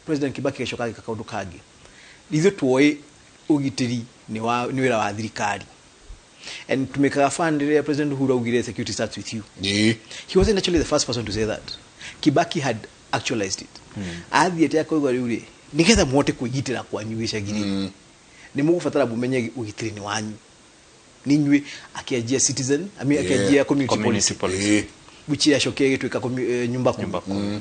President Kibaki geshoka kaundu kangi ithu tuoi ugitiri ni wira wa thirikari and to make a fund President Uhuru augire security starts with you. He wasn't actually the first person to say that. Kibaki had actualized it. Athiete akoiga riuri nigetha muote kuigitira kwanyu gicagiri ni mugubatara bumenye ugitiri ni wanyu ninywe akiajia citizen akiajia community policy which yashokeye gitwika nyumba kumi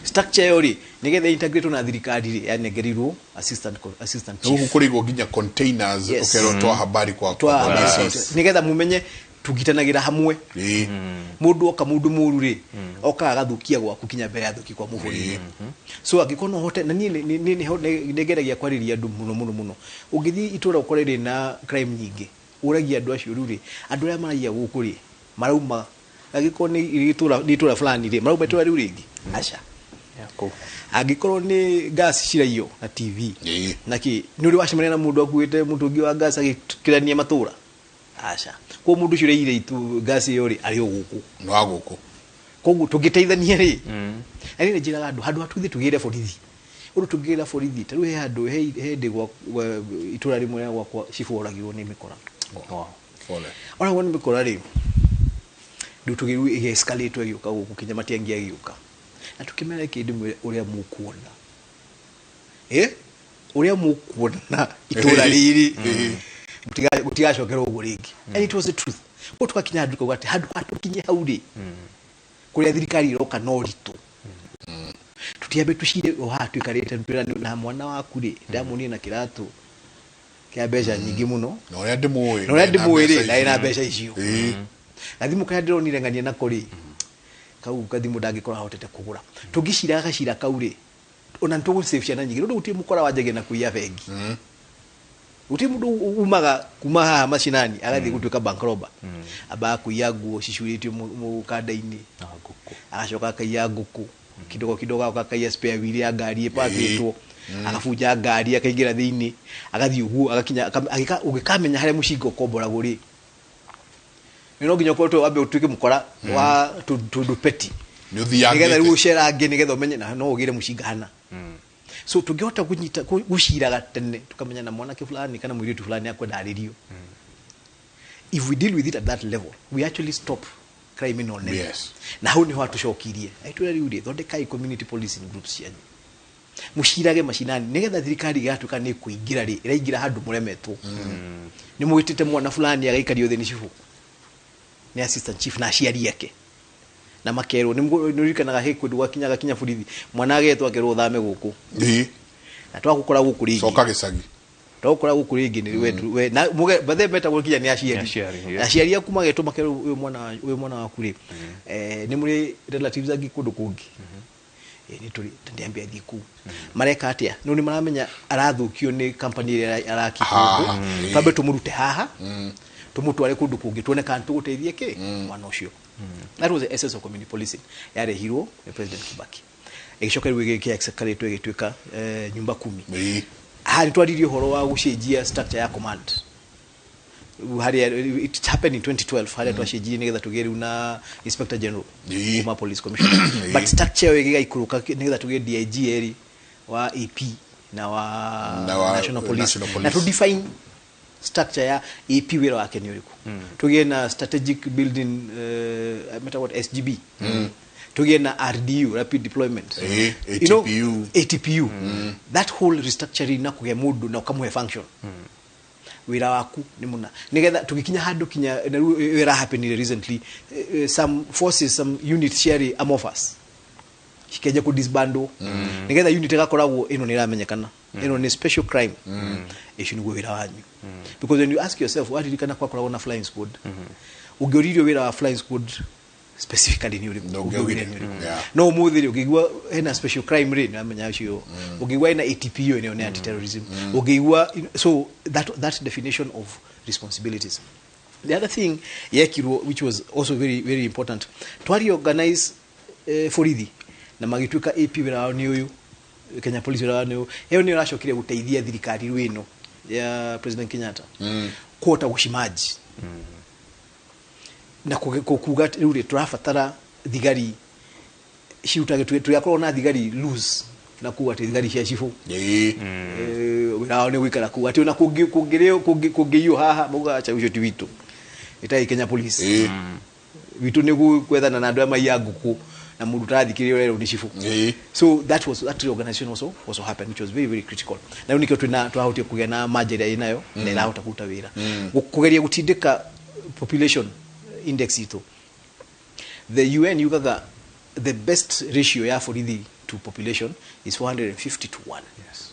structure yori nigetha integrate na thirikari ri yanegerirwo assistant chief kurigo ginya containers okerotwa habari kwa police nigetha mumenye tugitanagira hamwe mundu oka mundu muru ri oka agathukia gwaku kinya mbere athuki kwa muvuri so agikono hote na ni negeragia kwariria andu muno ugithi itura ukorere na crime nyingi uragia andu acio ruri andu aria maragia guku ri marauma agiko ni itura fulani ri marauma itura riu ringi acha yako agikoro ni gas ciraio na TV naki ni uri wacemania na mundu akuite mutungi wa gas agikirania matura acha ko mundu cire ire itu gas yori ari oguku no aguku kogu tugiteithania ri ari ne jira handu hatuthi tugire borithi uru tugire borithi taru he handu he ndigwa itura rimwe ya gwakwa ciforagirwo ni mikora fole ona woni mikora ri ndu tugiru escalate yuka guku kinya matiangia yuka na tukimera kindu uria mukuona uria mukuona itura riri gutigacokerwo uguo ringi and it was the truth ko tukakinya nduko gwate handu hatukinye hauri kuria thirikari iroka no ritu tutiambe tushire o hatu ikarete mpira na mwana waku ri ndamuni na kiratu kia beja nyingi muno no ya ndimuwe ri na ina beja icio na thimu kana ndironire ngania na kuri kau kathimu ndangikora hotete kugura tugishira gashira kauri ona ntugu save ciana nyingi ndu uti mukora wajage na kuia bengi uti mundu umaga kuma haha mashinani agathi gutwika bank robber aba kuia nguo cicurĩtio mukanda-ini agacoka akaiya nguku kidogo akaiya spare wheel ya ngari ipakĩtwo agabuja ngari akaingira thiini agathi uguo agakinya ugikamenya haria mucingo komboragwo ri no nginya ko wabe utwike mukora wa tundu peti nigetha riu ucera ngi nigetha umenye na no ugire mucinga hana so tungihota kunyita guciraga tene tukamenya na mwana fulani kana mwiritu fulani akwenda aririo if we deal with it at that level we actually stop crime in all levels. Yes. Na hau ni ho atucokirie aitura riu ri thondekai community policing groups yanyu mushirage mashinani nigetha thirikari gatuka ni kuingira ri iraingira handu muremetwo ni mwitite mwana fulani agaikario theni cifu ni assistant chief na aciari yake na makero nurikanaga he kundu gwakinyaga kinya burithi mwana agetwo akerwo thame guku na twagukora guku ringi soka gicagi twagukora guku ringi ni we na bathe beta gukinya ni aciari aku magetwo makero uyu mwana waku ri ni muri relatives agi kundu kungi ni turi ndiambia thiku mareka atia no ni maramenya arathukio ni company ira arakiko tabe tumurute haha tumutware kundu kungi tuone kan tuguteithie ki mwana ucio. That was the essence of community policing yare hero the President Kibaki igicoka riu giki escalate igitwika nyumba 10 hari twaririe horo wa gucenjia structure ya command hari it happened in 2012 hari twashenjie nigetha tugere na Inspector General kuma Police Commissioner but structure igiga ikuruka nigetha tugere DIG eri wa AP na wa National Police na to define structure ya AP wira wake ni uriku tugie na strategic building meta what SGB tugie na RDU rapid deployment ATPU. You know, ATPU that whole restructuring na kuge mundu na ukamwe function wira waku ni muna nigetha tugikinya handu kinya wira happened recently some forces some units share amorphous kikeje ku disbando nigetha unit igakoragwo ino ni iramenyekana ino ni special crime issue ni wira wanyu because when you ask yourself what did kana kwa koragwo na flying squad ugoririo wira wa flying squad specifically ni uri no muthiri ukigwa ena special crime ri amenya cio ukigwa ena ATPU ene on anti terrorism ukigwa so that definition of responsibilities. The other thing yakiro which was also very very important to organize forithi na magituka AP wira ni uyu Kenya Police wira ni uyu ni rashokire guteithia thirikari wino ya President Kenyatta kuota gushimaji na kukuga riu turafatara thigari ciutage tuyakorwo na thigari loose na kuwa tigari cia cifu wira ne wikara kuwa ati ona kungireo haha muga cha ucio ti witu itai Kenya police witu ne kwethana na andu amaiya nguku na mundu tathikiriyo lero ni cifu so that organization also happened, which was very very critical. Na nikio twahutie kugena majira inayo na irahota kuta wira kugeria gutindika population index ito. The UN yugaga the best ratio ya borithi to population is 450 to 1. Yes.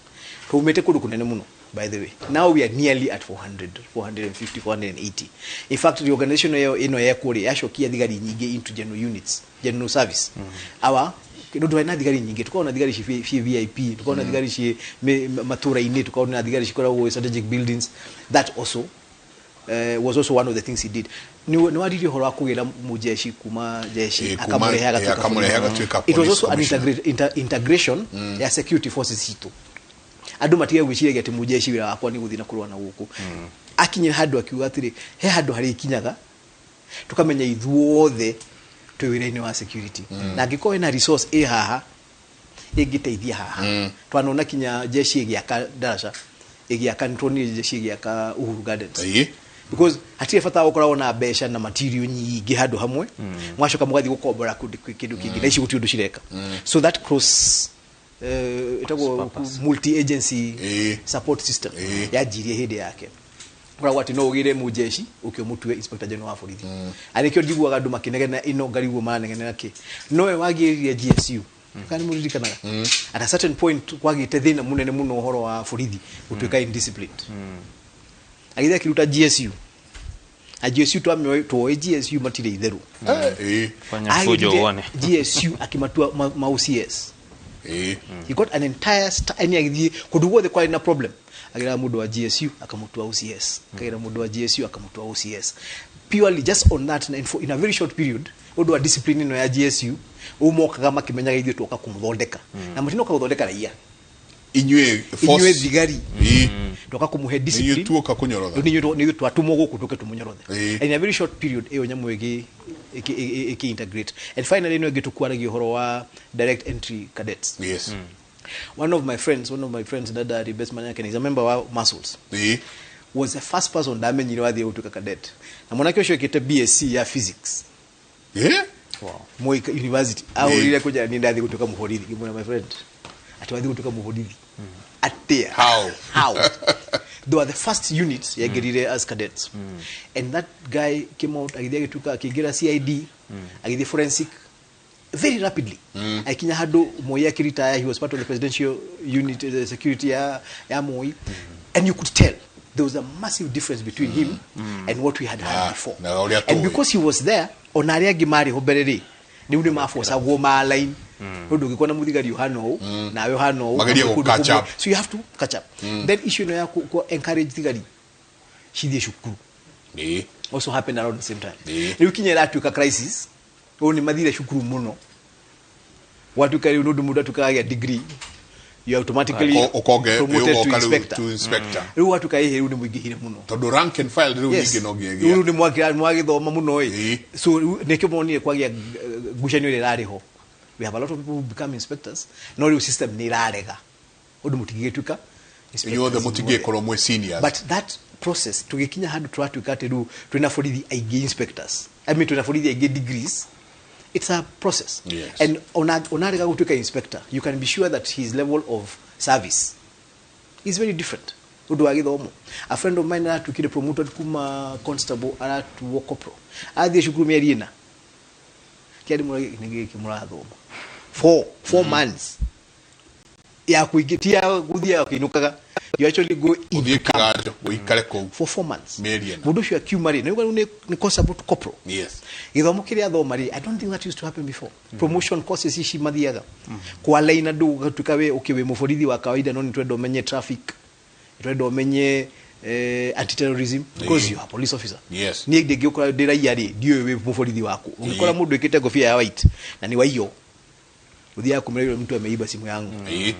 Kumete kudu kunene muno, by the way. Now we are nearly at 400, 450, 480. In fact, the organization ino ya kuri yashokia thigari nyingi into general units, general service. Awa ndo twana thigari nyingi, tukaona thigari ci VIP, tukaona thigari ci matura ini, tukaona thigari cikora strategic buildings. That also was also one of the things he did. Ni wadiri horo akugira mujeshi kuma jeshi akamurehaga tuka. It was also an integration ya security forces hito. Andu matige gwiciria gati mujeshi wira wakwa ni guthina kurwa na guku. Akinye handu akiuga atiri he handu hari kinyaga tukamenya ithuothe twirene wa security. Na ngiko ina resource haha igiteithia haha. Twanona kinya jeshi giaka darasha igiaka ntoni jeshi giaka Uhuru Gardens. Because hati fata okora na besha na material nyingi handu hamwe mwashoka mugathi gukombora kindu kingi na ici guti undu cireka. So that cross itago multi agency support system ya jirie hede yake kwa wati no ugire mujeshi ukimutwe inspector general wa borithi arikyo njiguaga andu makinegena ino ngariwo manegena nake nowe wagirie GSU kani muririkanaga at a certain point kwagite thina munene muno horo wa borithi gutwika indisciplined agithia kiruta GSU a GSU to GSU matire itheru fanya fujo uone GSU akimatua ma OCS he got an entire any agithie kudugo the quite na problem agira mudo wa GSU akamutua OCS kagira mudo wa GSU akamutua OCS purely just on that in a very short period odo wa discipline no ya GSU umoka kama kimenyaga ithio toka kumuthondeka na mutino ka guthondeka raia inywe force thigari toka kumuhe discipline tuoka kunyorotha ni twatumwo guku tuke tumunyorothe in a very short period eyo nyamu eki integrate and finally no getukwaragia horo wa direct entry cadets. Yes. One of my friends dada Ribes Manyake is a member wa Muscles was the first person that many wa the utuka cadet na mwanake osho kete BSc ya physics wow Moi University au ile kuja ni ndathi kutoka muhorithi kimona my friend atiwathi kutoka muhorithi atia how they were the first units ya gerire as cadets and that guy came out agithia gituka akigira CID agithia forensic very rapidly akinya hado Moi akiritaya he was part of the presidential unit the security ya Moi and you could tell there was a massive difference between him and what we had had before and because he was there onaria gimari hobereri ni une maforce go ma line odo gikona muthigari hano na we hano so you have to catch up then issue no ya ko encourage thigari shithie shukuru also happened around the same time ni ukinyera tuka crisis oni mathire shukuru muno watu kari unodu muda tukaga degree you automatically promoted to inspector ru watu kai heru ni mwigihire muno todo rank and file ru nyingi no gege ru ni mwagithoma muno so nekyo monire kwagia gushanyo ile rariho we have a lot of people who become inspectors no real system ni rarega odu mutigigetuka you the mutige koromwe seniors but that process tugikinya hadu twatu kateru twina borithi aige inspectors I mean twina borithi aige degrees. It's a process. Yes. And onarega gutuka inspector, you can be sure that his level of service is very different. Udu agithomo. A friend of mine atukire promoted kuma constable to corporal. Athi shukuru miarina. Kiadi murage kimurathoma. 4 months. Ya kuigitia guthia kinukaga. You actually go in for 4 months. Mudu shu akumari. Na yuko ni constable to corporal. Yes. Githomo kiria thomari I don't think that used to happen before. Promotion courses ici mathiaga kwa line ndu tukawe ukiwe muforithi wa kawaida no nitwendo menye traffic nitwendo menye anti-terrorism because you are police officer. Yes. Ni ndege ukora ndira yari dio we muforithi wako ukora mundu ikite kofia ya white na ni waiyo uthia kumrero mtu ameiba simu yangu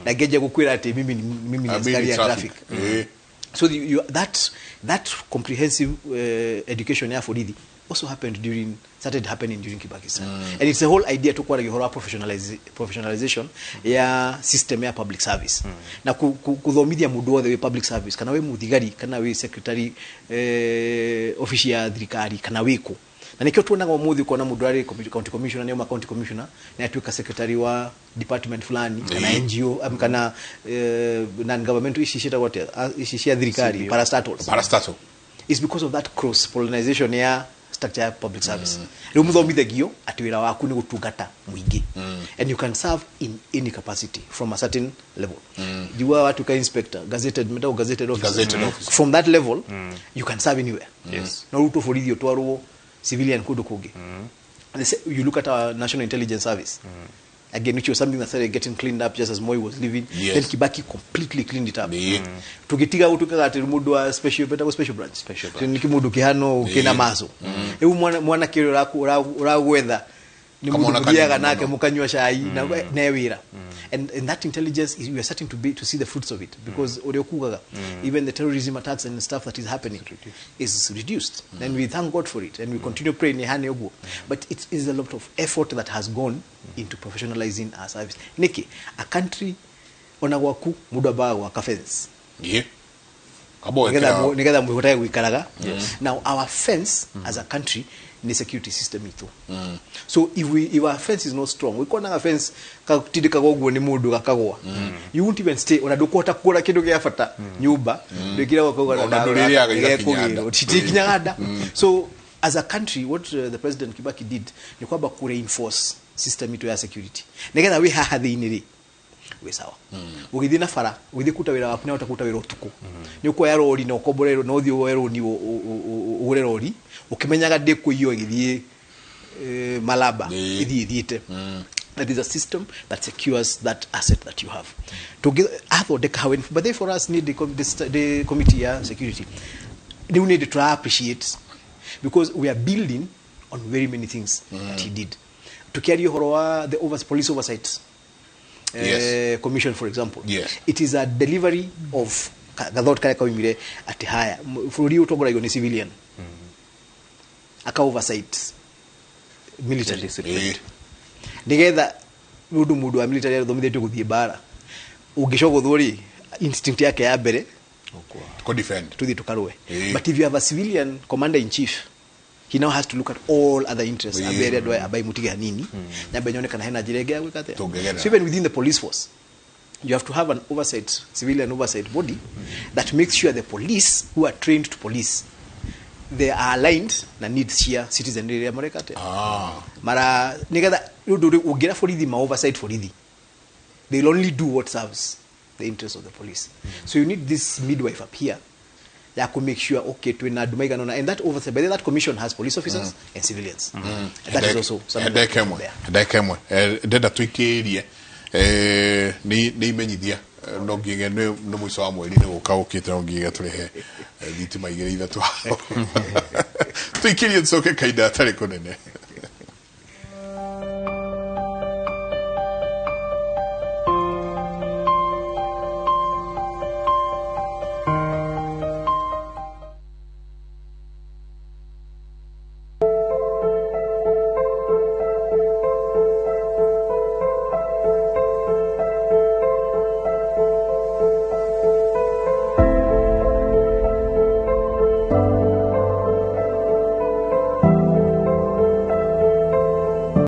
na geje gukwira ati mimi ni askari ya traffic. So that comprehensive education ya borithi also started happening during Kibaki's time. And it's the whole idea to kwa gihora professionalization ya system ya public service. Na kuthomithia mundu wothe we public service, kana we muthigari, kana we secretary office ya thirikari, kana wiko. Na nikio tuonaga umuthi uko na mundu ari county commissioner ne county commissioner na atuika secretary wa department fulani kana NGO kana non governmental ishishita wote ishishia thirikari parastatal. It's because of that cross pollination ya structure ya public service. Rĩu muthomithagio ati wĩra waku ni gutungata muingi. And you can serve in any capacity from a certain level. You are what you can inspector, gazetted officer. From that level, you can serve anywhere. Yes. No ruto for you to civilian kudu kuge. You look at our National Intelligence Service. Again, which was something that started getting cleaned up just as Moi was leaving. Yes. Then Kibaki completely cleaned it up. Tugitiga utuka ati mudu wa special branch. Niki mudu kihano kina mazo. Ebu mwana kiro ra weather. Ni mudu kujiaga nake mukanywa shai na wira. And that intelligence we are starting to see the fruits of it because even the terrorism attacks and stuff that is happening is reduced. And we thank God for it and we continue praying but it is a lot of effort that has gone into professionalizing our service. Niki, a country onagwaku mudu abaga wa fence. Yeah. Now our fence as a country in the security system ito. So if our fence is not strong, we can't have a fence kakutidika gogo ni mudu kakagwa. You won't even stay unadokota kula kido gyafata nyumba bekira wakagwa na So as a country what the President Kibaki did ni kwamba ku reinforce system ito ya security. Negeza we hathini we sawa. Ugithina na fara ugithikuta wira waku na utakuta wira utuku. Ni uko ya rori na ukoborero no thio wero ni ugure rori ukimenyaga ndiko iyo igithie malaba ithiite. That is a system that secures that asset that you have. To get but they for us need the committee ya security. They need to appreciate because we are building on very many things that he did. To carry the police oversight commission, for example. Yes. It is a delivery of gathot kale kawimire ati haya furudi utogora yo ni civilian aka oversight military discipline nigetha mudu wa military thomithete guthie bara ugishogo thori instinct yake ya mbere to defend to tukarwe. But if you have a civilian commander in chief, he now has to look at all other interests. Abere do abai mutige hanini na benyone kana hena jirege ya gwikate. So even within the police force, you have to have an civilian oversight body that makes sure the police who are trained to police, they are aligned na needs share citizenry ya Marekate. Mara nigada ugira for the oversight for the. They'll only do what serves the interests of the police. So you need this midwife up here that could make sure and that oversight, but that commission has police officers and civilians. And that is also something ni no ngiye no mwiso wa mweri ni ukawukite no ngiye turehe thitima igire ithatu tuikirie tsoke kaida atari kunene.